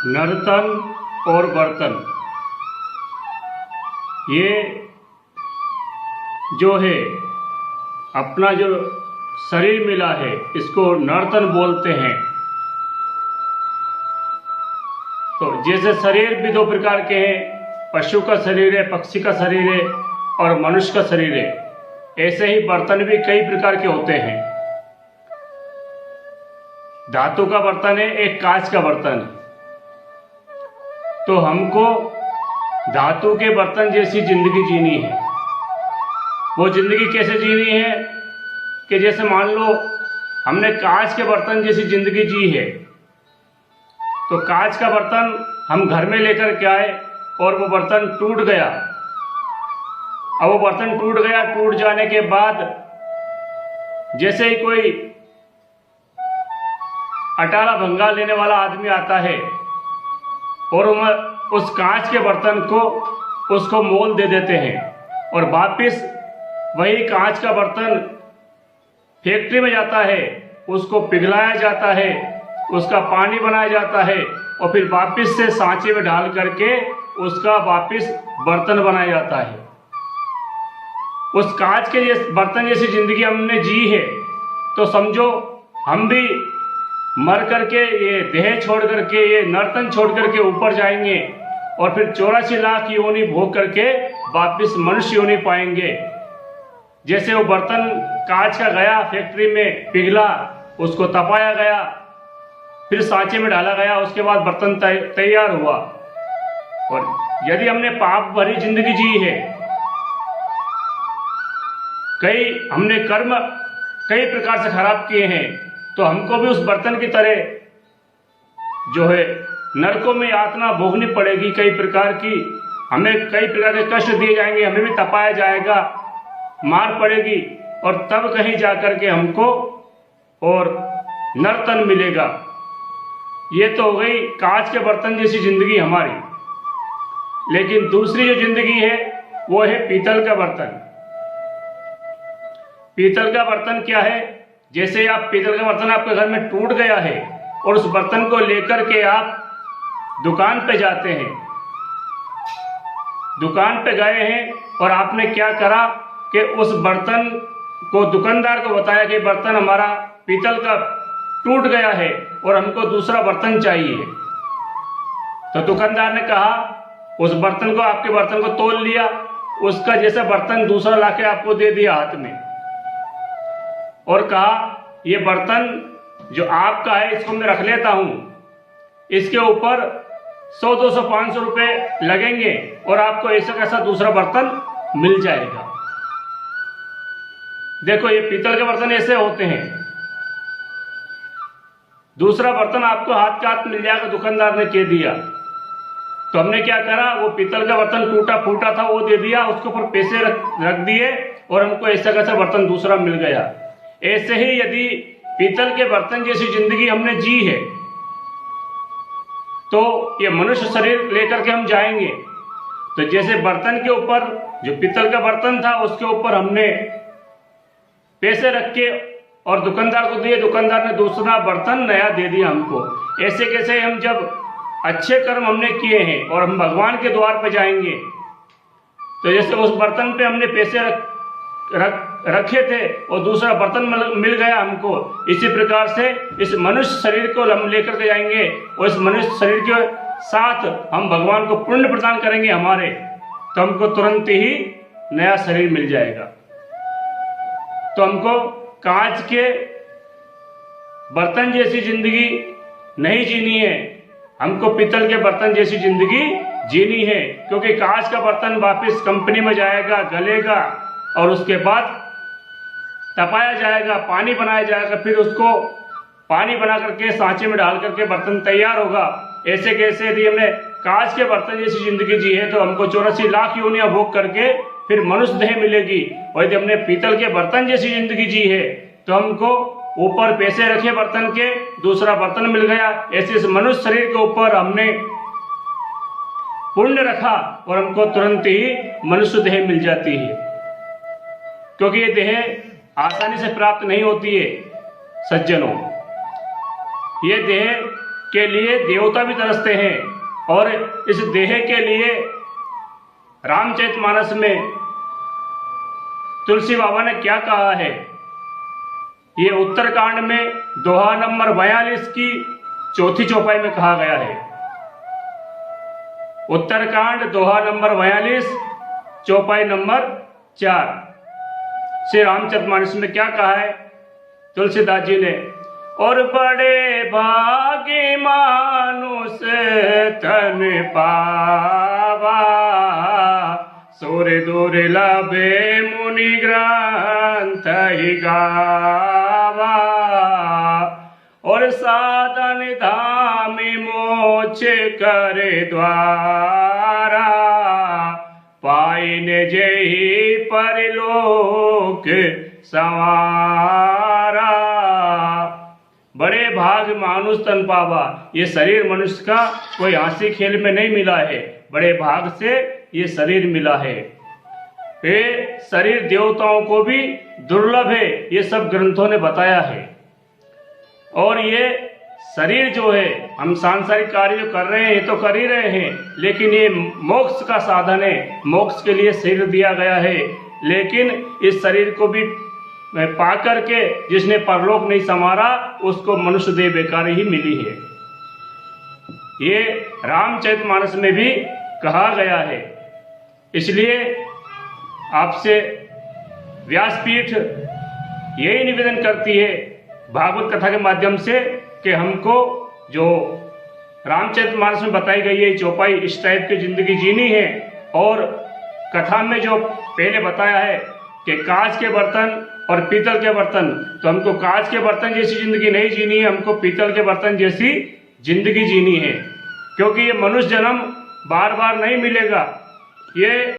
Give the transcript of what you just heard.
नर्तन और बर्तन, ये जो है अपना जो शरीर मिला है इसको नर्तन बोलते हैं। तो जैसे शरीर भी दो प्रकार के हैं, पशु का शरीर है, पक्षी का शरीर है और मनुष्य का शरीर है, ऐसे ही बर्तन भी कई प्रकार के होते हैं। धातु का बर्तन है, एक कांच का बर्तन है। तो हमको धातु के बर्तन जैसी जिंदगी जीनी है। वो जिंदगी कैसे जीनी है कि जैसे मान लो हमने कांच के बर्तन जैसी जिंदगी जी है, तो कांच का बर्तन हम घर में लेकर के आए और वो बर्तन टूट गया। अब वो बर्तन टूट गया, टूट जाने के बाद जैसे ही कोई अटाला भंगा लेने वाला आदमी आता है और उस कांच के बर्तन को उसको मोल दे देते हैं और वापिस वही कांच का बर्तन फैक्ट्री में जाता है, उसको पिघलाया जाता है, उसका पानी बनाया जाता है और फिर वापिस से सांचे में डाल करके उसका वापिस बर्तन बनाया जाता है। उस कांच के बर्तन जैसी जिंदगी हमने जी है, तो समझो हम भी मर करके ये देह छोड़ करके, ये नर्तन छोड़ करके ऊपर जाएंगे और फिर 84 लाख योनि भोग करके वापिस मनुष्य योनि पाएंगे। जैसे वो बर्तन कांच का गया फैक्ट्री में, पिघला, उसको तपाया गया, फिर सांचे में डाला गया, उसके बाद बर्तन तैयार हुआ। और यदि हमने पाप भरी जिंदगी जी है, हमने कर्म कई प्रकार से खराब किए हैं, तो हमको भी उस बर्तन की तरह जो है नरकों में यातना भोगनी पड़ेगी कई प्रकार की। हमें कई प्रकार के कष्ट दिए जाएंगे, हमें भी तपाया जाएगा, मार पड़ेगी और तब कहीं जाकर के हमको और नर्तन मिलेगा। ये तो हो गई कांच के बर्तन जैसी जिंदगी हमारी। लेकिन दूसरी जो जिंदगी है वो है पीतल का बर्तन। पीतल का बर्तन क्या है? जैसे आप पीतल का बर्तन आपके घर में टूट गया है और उस बर्तन को लेकर के आप दुकान पे जाते हैं, दुकान पे गए हैं और आपने क्या करा कि उस बर्तन को दुकानदार को बताया कि बर्तन हमारा पीतल का टूट गया है और हमको दूसरा बर्तन चाहिए। तो दुकानदार ने कहा, उस बर्तन को, आपके बर्तन को तोल लिया, उसका जैसा बर्तन दूसरा लाके आपको दे दिया हाथ में और कहा ये बर्तन जो आपका है इसको मैं रख लेता हूं, इसके ऊपर 100, 200, 500 रुपए लगेंगे और आपको ऐसा कैसा दूसरा बर्तन मिल जाएगा। देखो ये पीतल के बर्तन ऐसे होते हैं। दूसरा बर्तन आपको हाथ के हाथ मिल जाएगा, दुकानदार ने कह दिया। तो हमने क्या करा, वो पीतल का बर्तन टूटा फूटा था वो दे दिया, उसके ऊपर पैसे रख दिए और हमको ऐसा कैसा बर्तन दूसरा मिल गया। ऐसे ही यदि पीतल के बर्तन जैसी जिंदगी हमने जी है, तो ये मनुष्य शरीर लेकर के हम जाएंगे। तो जैसे बर्तन के ऊपर, जो पीतल का बर्तन था उसके ऊपर हमने पैसे रख के और दुकानदार को दिए, दुकानदार ने दूसरा बर्तन नया दे दिया हमको। ऐसे कैसे हम जब अच्छे कर्म हमने किए हैं और हम भगवान के द्वार पर जाएंगे, तो जैसे उस बर्तन पे हमने पैसे रखे थे और दूसरा बर्तन मिल गया हमको, इसी प्रकार से इस मनुष्य शरीर को हम लेकर के जाएंगे और इस मनुष्य शरीर के साथ हम भगवान को पुण्य प्रदान करेंगे हमारे, तो हमको तुरंत ही नया शरीर मिल जाएगा। तो हमको कांच के बर्तन जैसी जिंदगी नहीं जीनी है, हमको पीतल के बर्तन जैसी जिंदगी जीनी है। क्योंकि कांच का बर्तन वापस कंपनी में जाएगा, गलेगा और उसके बाद तपाया जाएगा, पानी बनाया जाएगा, फिर उसको पानी बना करके सांचे में डाल करके बर्तन तैयार होगा। ऐसे कैसे यदि हमने कांच के बर्तन जैसी जिंदगी जी है, तो हमको 84 लाख योनियां भोग करके फिर मनुष्य देह मिलेगी। और यदि हमने पीतल के बर्तन जैसी जिंदगी जी है, तो हमको ऊपर पैसे रखे बर्तन के, दूसरा बर्तन मिल गया। ऐसे इस मनुष्य शरीर के ऊपर हमने पुण्य रखा और हमको तुरंत ही मनुष्य देह मिल जाती है। क्योंकि ये देह आसानी से प्राप्त नहीं होती है सज्जनों। ये देह के लिए देवता भी तरसते हैं। और इस देह के लिए रामचरितमानस में तुलसी बाबा ने क्या कहा है, ये उत्तरकांड में दोहा नंबर 42 की चौथी चौपाई में कहा गया है। उत्तरकांड दोहा नंबर 42 चौपाई नंबर 4 श्री रामचरितमानस में क्या कहा है तुलसीदास जी ने, और बड़े भागी मानुष तन पावा, सुर दुर्लभे मुनि ग्रंथ ही गावा, और साधन धाम मोक्ष करे द्वारा, पाइन जेहि परलोक संवारा। बड़े भाग मानुष तन पावा, ये शरीर मनुष्य का कोई हंसी खेल में नहीं मिला है, बड़े भाग से ये शरीर मिला है। ये शरीर देवताओं को भी दुर्लभ है, ये सब ग्रंथों ने बताया है। और ये शरीर जो है, हम सांसारिक कार्य जो कर रहे हैं ये तो कर ही रहे हैं, लेकिन ये मोक्ष का साधन है, मोक्ष के लिए शरीर दिया गया है। लेकिन इस शरीर को भी पा करके जिसने परलोक नहीं संवारा उसको मनुष्य देह बेकार ही मिली है। ये रामचरितमानस में भी कहा गया है। इसलिए आपसे व्यासपीठ यही निवेदन करती है भागवत कथा के माध्यम से कि हमको जो रामचरितमानस में बताई गई है चौपाई, इस टाइप की जिंदगी जीनी है। और कथा में जो पहले बताया है कि कांच के बर्तन और पीतल के बर्तन, तो हमको कांच के बर्तन जैसी जिंदगी नहीं जीनी है, हमको पीतल के बर्तन जैसी जिंदगी जीनी है। क्योंकि ये मनुष्य जन्म बार बार नहीं मिलेगा। ये